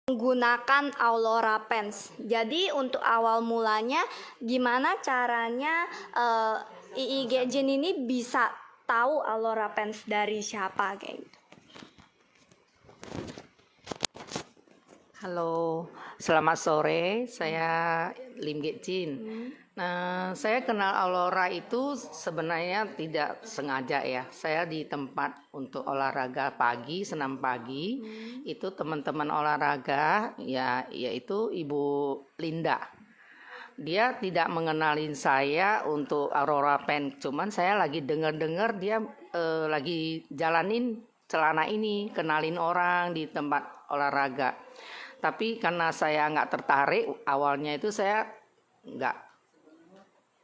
menggunakan Aurora Pens. Jadi untuk awal mulanya gimana caranya IIG Jin ini bisa tahu Aurora Pens dari siapa kayak gitu. Halo, selamat sore. Saya Lim Ge Jin. Nah, saya kenal Aurora itu sebenarnya tidak sengaja ya. Saya di tempat untuk olahraga pagi, senam pagi. Itu teman-teman olahraga ya, yaitu Ibu Linda. Dia tidak mengenalin saya untuk Aurora Pen. Cuman saya lagi dengar-dengar dia lagi jalanin celana ini, kenalin orang di tempat olahraga. Tapi karena saya nggak tertarik, awalnya itu saya nggak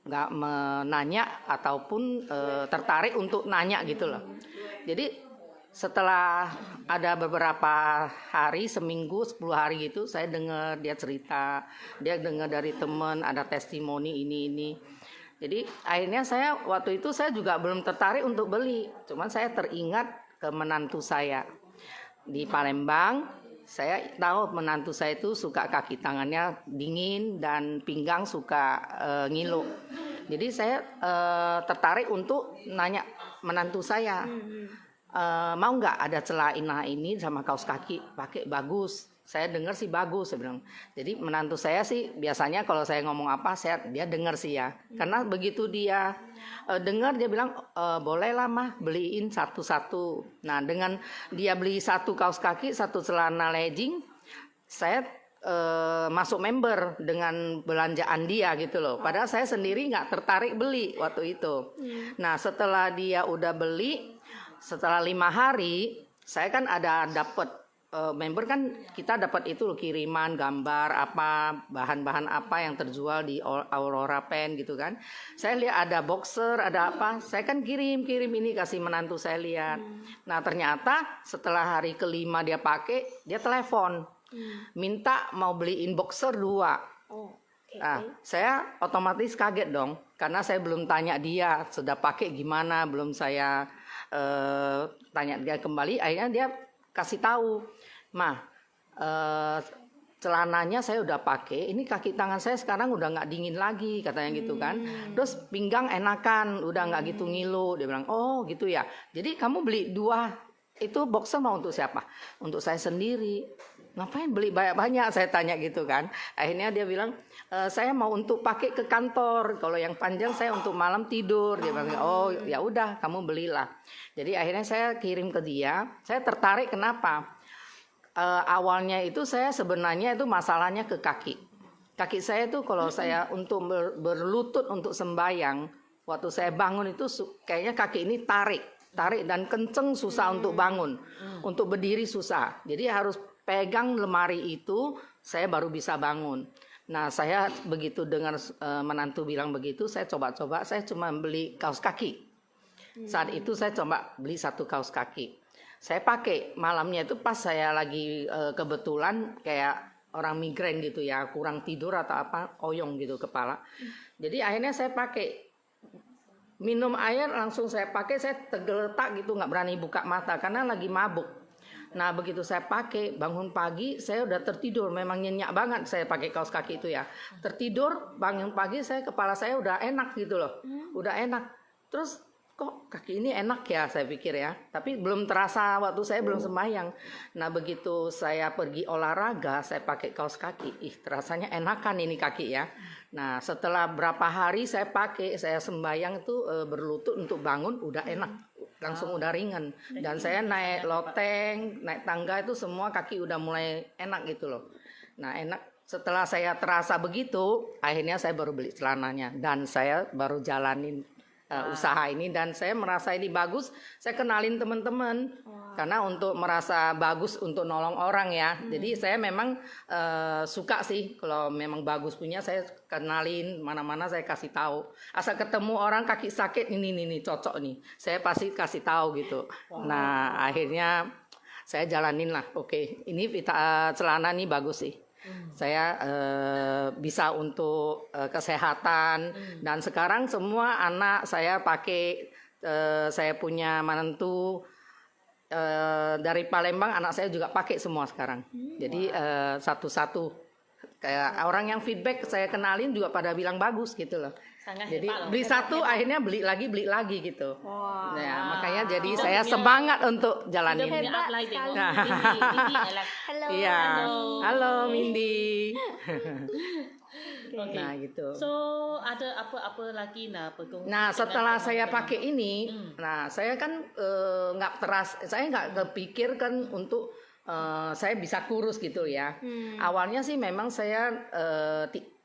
menanya ataupun tertarik untuk nanya gitu loh. Jadi setelah ada beberapa hari, seminggu, 10 hari gitu, saya dengar dia cerita, dia dengar dari teman ada testimoni ini. Jadi akhirnya saya waktu itu saya juga belum tertarik untuk beli, cuman saya teringat ke menantu saya di Palembang. Saya tahu menantu saya itu suka kaki tangannya dingin dan pinggang suka ngilu. Jadi saya tertarik untuk nanya menantu saya, mau nggak ada celana ini sama kaos kaki pakai bagus. Saya dengar sih bagus, saya bilang. Jadi menantu saya sih biasanya kalau saya ngomong apa dia dengar sih ya. Karena begitu dia dengar dia bilang boleh lah mah beliin satu-satu. Nah dengan dia beli satu kaos kaki, satu celana legging, saya masuk member dengan belanjaan dia gitu loh. Padahal saya sendiri nggak tertarik beli waktu itu. Nah setelah dia udah beli, setelah 5 hari saya kan ada dapat member kan kita dapat itu loh, kiriman gambar apa bahan-bahan apa yang terjual di Aurora Pen gitu kan. Saya lihat ada boxer, ada apa, saya kan kirim ini kasih menantu saya lihat. Nah ternyata setelah hari kelima dia pakai, dia telepon minta mau beliin boxer 2. Nah, saya otomatis kaget dong, karena saya belum tanya dia sudah pakai gimana, belum saya tanya dia kembali. Akhirnya dia kasih tahu, "Mah, celananya saya udah pakai, ini kaki tangan saya sekarang udah nggak dingin lagi," katanya gitu kan. Terus pinggang enakan, udah nggak gitu ngilu. Dia bilang, "Oh gitu ya. Jadi kamu beli 2 itu boxer mau untuk siapa?" "Untuk saya sendiri." "Ngapain beli banyak-banyak?" saya tanya gitu kan. Akhirnya dia bilang, "Saya mau untuk pakai ke kantor. Kalau yang panjang saya untuk malam tidur." Dia bilang, "Oh ya udah, kamu belilah." Jadi akhirnya saya kirim ke dia. Saya tertarik kenapa? Awalnya itu saya sebenarnya itu masalahnya ke kaki. Kaki saya itu kalau saya untuk berlutut untuk sembayang, waktu saya bangun itu kayaknya kaki ini tarik dan kenceng, susah untuk bangun. Untuk berdiri susah. Jadi harus pegang lemari itu saya baru bisa bangun. Nah saya begitu dengar menantu bilang begitu, saya coba-coba, saya cuma beli kaos kaki. Saat itu saya coba beli 1 kaos kaki. Saya pakai malamnya itu pas saya lagi kebetulan kayak orang migrain gitu ya, kurang tidur atau apa, oyong gitu kepala. Jadi akhirnya saya pakai, minum air langsung saya pakai, saya tergeletak gitu, nggak berani buka mata karena lagi mabuk. Nah begitu saya pakai, bangun pagi saya udah tertidur, memang nyenyak banget saya pakai kaos kaki itu ya. Tertidur, bangun pagi kepala saya udah enak gitu loh, udah enak. Terus kok kaki ini enak ya, saya pikir ya. Tapi belum terasa waktu saya belum sembahyang. Nah begitu saya pergi olahraga, saya pakai kaos kaki, terasanya enakan ini kaki ya. Nah setelah berapa hari saya pakai, saya sembahyang itu berlutut untuk bangun udah enak, langsung udah ringan. Dan saya naik loteng, naik tangga itu semua kaki udah mulai enak gitu loh. Nah enak. Setelah saya terasa begitu, akhirnya saya baru beli celananya dan saya baru jalanin usaha ini, dan saya merasa ini bagus. Saya kenalin teman-teman karena untuk merasa bagus untuk nolong orang ya. Jadi saya memang suka sih kalau memang bagus punya, saya kenalin mana-mana, saya kasih tahu. Asal ketemu orang kaki sakit ini cocok nih, saya pasti kasih tahu gitu. Nah akhirnya saya jalanin lah. Oke, ini celana nih bagus sih. Saya bisa untuk kesehatan, dan sekarang semua anak saya pakai. Saya punya menantu dari Palembang anak saya juga pakai semua sekarang. Jadi satu-satu kayak orang yang feedback saya kenalin juga pada bilang bagus gitu loh. Sangat Jadi hebat loh. beli satu akhirnya beli lagi gitu. Wah. Ya, makanya jadi Kita saya punya- semangat untuk Kita jalanin. punya Hebat upline tengok. sekali. Ini adalah Halo. Iya. Halo Mindy. Oke. Nah gitu. So ada apa-apa lagi Nah setelah saya pakai ini, nah saya kan saya nggak kepikir kan untuk saya bisa kurus gitu ya. Awalnya sih memang saya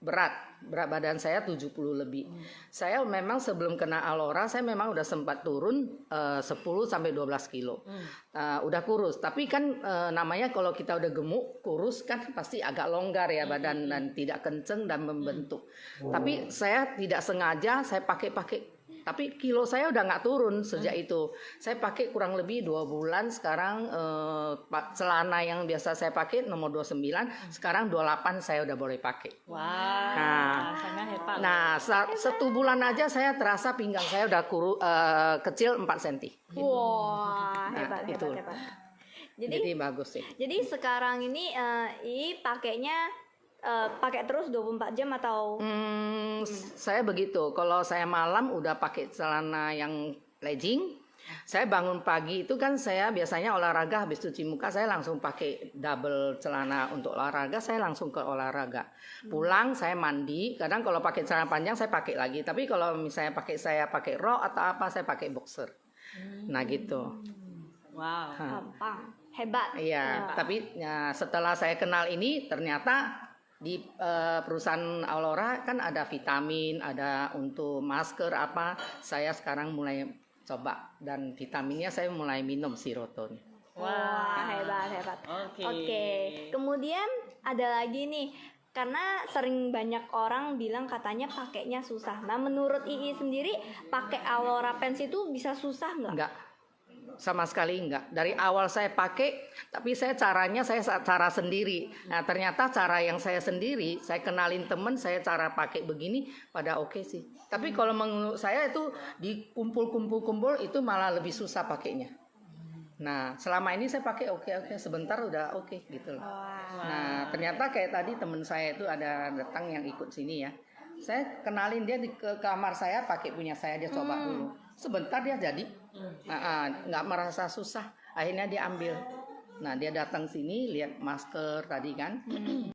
berat badan saya 70 lebih. Saya memang sebelum kena Alora saya memang udah sempat turun 10 sampai 12 kilo. Udah kurus, tapi kan namanya kalau kita udah gemuk, kurus kan pasti agak longgar ya badan dan tidak kenceng dan membentuk. Tapi saya tidak sengaja saya pakai tapi kilo saya udah nggak turun sejak itu. Saya pakai kurang lebih 2 bulan sekarang celana yang biasa saya pakai nomor 29, sekarang 28 saya udah boleh pakai. Wah, sangat hebat. Nah, 1 bulan aja saya terasa pinggang saya udah kecil 4 cm. Wah, Nah, hebat, itu. hebat, hebat. Jadi Jadi bagus sih. sekarang ini pakainya pakai terus 24 jam atau Saya begitu. Kalau saya malam udah pakai celana yang legging. Saya bangun pagi itu kan saya biasanya olahraga habis cuci muka saya langsung pakai double celana untuk olahraga, saya langsung ke olahraga. Pulang saya mandi, kadang kalau pakai celana panjang saya pakai lagi, tapi kalau misalnya saya pakai rok atau apa saya pakai boxer. Nah gitu. Wow. gampang? Hebat. Iya, tapi ya, setelah saya kenal ini ternyata di perusahaan Alora kan ada vitamin, ada untuk masker apa. Saya sekarang mulai coba dan vitaminnya saya mulai minum Siroton. Wah, hebat, hebat. Oke. Kemudian ada lagi nih, karena sering banyak orang bilang katanya pakainya susah. Nah, menurut Ii sendiri pakai Alora Pens itu bisa susah nggak? Enggak, sama sekali enggak. Dari awal saya pakai, tapi caranya saya cara sendiri. Nah ternyata cara yang saya sendiri, saya kenalin temen, saya cara pakai begini, pada oke sih. Tapi kalau menurut saya itu dikumpul itu malah lebih susah pakainya. Nah selama ini saya pakai oke, sebentar udah oke gitu loh. Nah ternyata kayak tadi temen saya itu ada datang yang ikut sini ya. Saya kenalin dia ke kamar saya pakai punya saya, dia coba dulu. Sebentar dia jadi, nggak merasa susah. Akhirnya dia ambil. Nah dia datang sini lihat masker tadi kan.